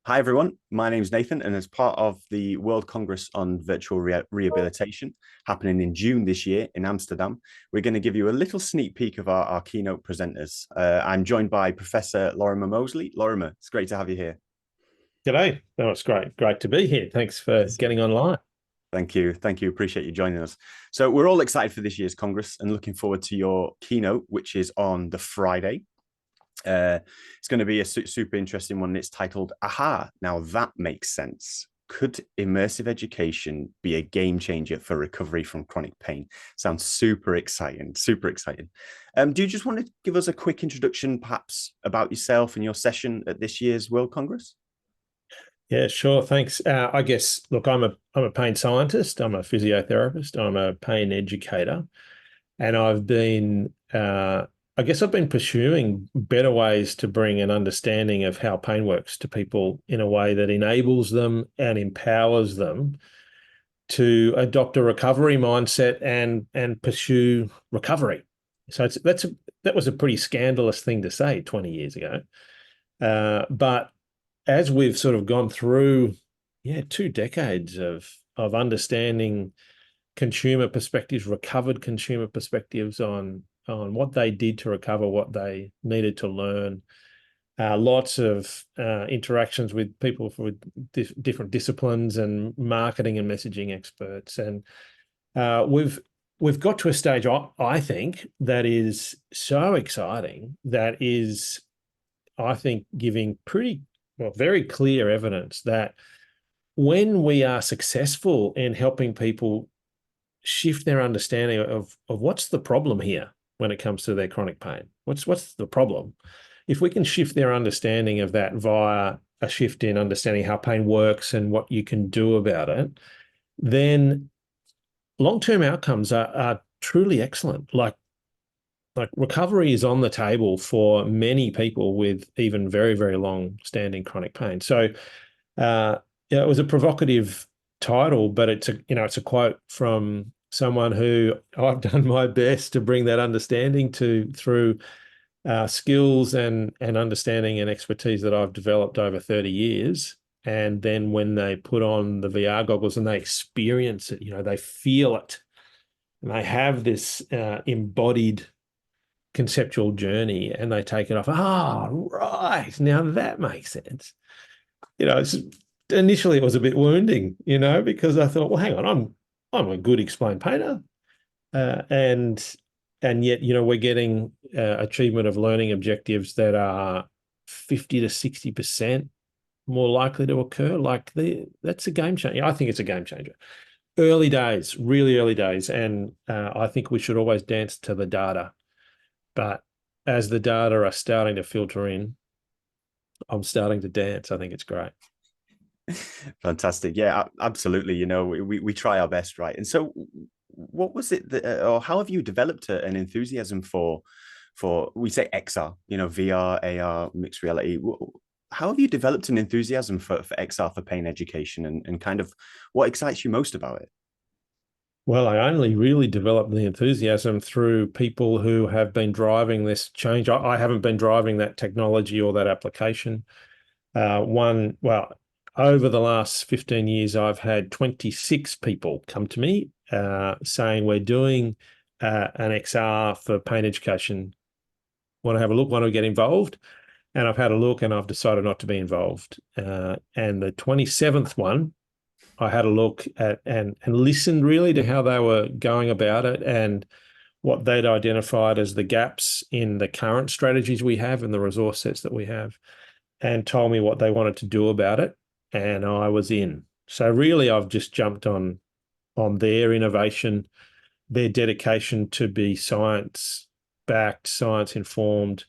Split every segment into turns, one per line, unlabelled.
Hi, everyone. My name is Nathan, and as part of the World Congress on Virtual Rehabilitation happening in June this year in Amsterdam, we're going to give you a little sneak peek of our keynote presenters. I'm joined by Professor Lorimer Moseley. Lorimer, it's great to have you here.
G'day. No, it's great. Great to be here. Thanks for getting online.
Thank you. Thank you. Appreciate you joining us. So, we're all excited for this year's Congress and looking forward to your keynote, which is on the Friday. It's going to be a super interesting one. It's titled Aha, Now That Makes Sense. Could immersive education be a game changer for recovery from chronic pain? Sounds super exciting, super exciting. Do you just want to give us a quick introduction, perhaps, about yourself and your session at this year's World Congress?
Yeah, sure. Thanks. I guess, look, I'm a pain scientist. I'm a physiotherapist. I'm a pain educator, and I guess I've been pursuing better ways to bring an understanding of how pain works to people in a way that enables them and empowers them to adopt a recovery mindset and pursue recovery. So that was a pretty scandalous thing to say 20 years ago. But as we've sort of gone through, 2 decades of understanding consumer perspectives, recovered consumer perspectives on what they did to recover, what they needed to learn, lots of interactions with people with different disciplines and marketing and messaging experts, and we've got to a stage, I think, that is so exciting, that is, I think, giving very clear evidence that when we are successful in helping people shift their understanding of what's the problem here when it comes to their chronic pain, what's the problem? If we can shift their understanding of that via a shift in understanding how pain works and what you can do about it, then long-term outcomes are truly excellent. Like recovery is on the table for many people with even very, very long-standing chronic pain. So, it was a provocative title, but it's a quote from someone who I've done my best to bring that understanding to through skills and understanding and expertise that I've developed over 30 years. And then when they put on the VR goggles and they experience it, they feel it, and they have this embodied conceptual journey, and they take it off. Right. Now that makes sense. Initially it was a bit wounding, because I thought, well, hang on, I'm a good explained painter. And yet, we're getting achievement of learning objectives that are 50 to 60% more likely to occur. That's a game changer. I think it's a game changer. Early days, really early days. And I think we should always dance to the data. But as the data are starting to filter in, I'm starting to dance. I think it's great.
Fantastic. Yeah, absolutely. We try our best, right? And so, what was it that, or how have you developed an enthusiasm for we say XR, VR, AR, mixed reality? How have you developed an enthusiasm for XR for pain education, and kind of what excites you most about it?
Well, I only really developed the enthusiasm through people who have been driving this change. I haven't been driving that technology or that application. Over the last 15 years, I've had 26 people come to me saying, we're doing an XR for pain education. Want to have a look? Want to get involved? And I've had a look, and I've decided not to be involved. And the 27th one, I had a look at and listened really to how they were going about it and what they'd identified as the gaps in the current strategies we have and the resource sets that we have, and told me what they wanted to do about it. And I was in. So really, I've just jumped on their innovation, their dedication to be science-backed, science-informed,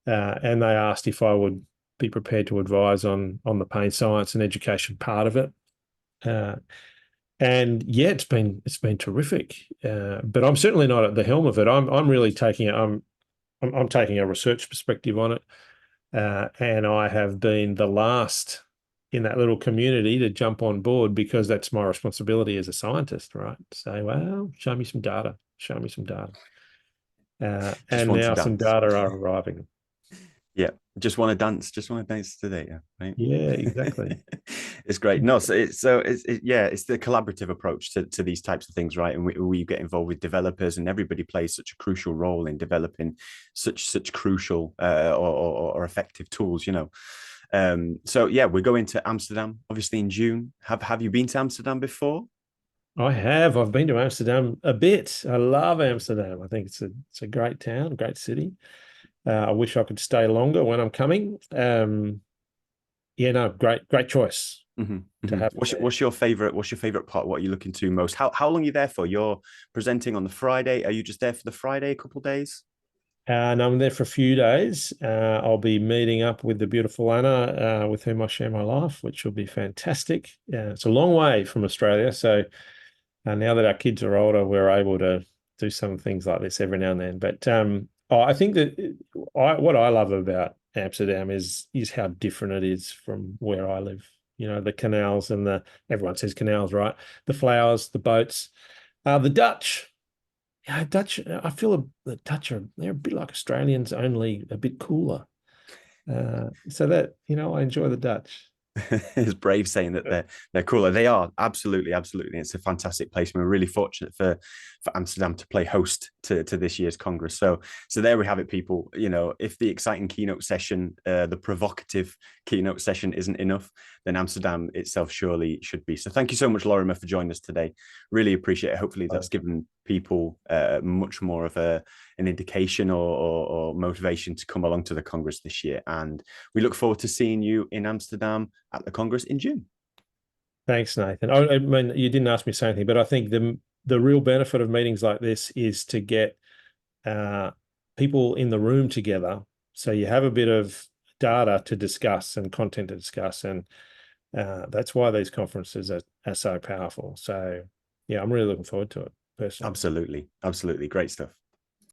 and they asked if I would be prepared to advise on the pain science and education part of it. And yeah, it's been terrific. But I'm certainly not at the helm of it. I'm really taking I'm taking a research perspective on it. And I have been the last in that little community to jump on board, because that's my responsibility as a scientist, right? Say, well, show me some data, show me some data.
Just
And
want to
now some
dance.
data are arriving.
Yeah, just want to dance today. Yeah, right.
Yeah, exactly.
It's great. No, yeah, it's the collaborative approach to these types of things, right? And we get involved with developers, and everybody plays such a crucial role in developing such crucial or effective tools, you know. So yeah, we're going to Amsterdam, obviously in June. Have you been to Amsterdam before?
I have. I've been to Amsterdam a bit. I love Amsterdam. I think it's a great town, great city. I wish I could stay longer when I'm coming. Yeah, no, great choice
Mm-hmm,
to
mm-hmm.
have it there.
What's your favorite part? What are you looking to most? How long are you there for? You're presenting on the Friday. Are you just there for the Friday, a couple of days?
And I'm there for a few days. I'll be meeting up with the beautiful Anna, with whom I share my life, which will be fantastic. It's a long way from Australia, so now that our kids are older, we're able to do some things like this every now and then. But I think that what I love about Amsterdam is how different it is from where I live. You know, the canals and everyone says canals, right? The flowers, the boats, the Dutch. Yeah, Dutch. I feel the Dutch they're a bit like Australians, only a bit cooler. So that, I enjoy the Dutch.
It's brave saying that they're cooler. They are absolutely. It's a fantastic place. We're really fortunate for Amsterdam to play host to this year's Congress. So there we have it, people. You know, if the exciting keynote session, the provocative keynote session isn't enough, then Amsterdam itself surely should be. So thank you so much, Lorimer, for joining us today. Really appreciate it. Hopefully that's given people much more of an indication or motivation to come along to the Congress this year. And we look forward to seeing you in Amsterdam at the Congress in June.
Thanks, Nathan. I mean, you didn't ask me to say anything, but I think the real benefit of meetings like this is to get people in the room together, so you have a bit of data to discuss and content to discuss, and that's why these conferences are so powerful. So, yeah, I'm really looking forward to it personally.
Absolutely. Great stuff.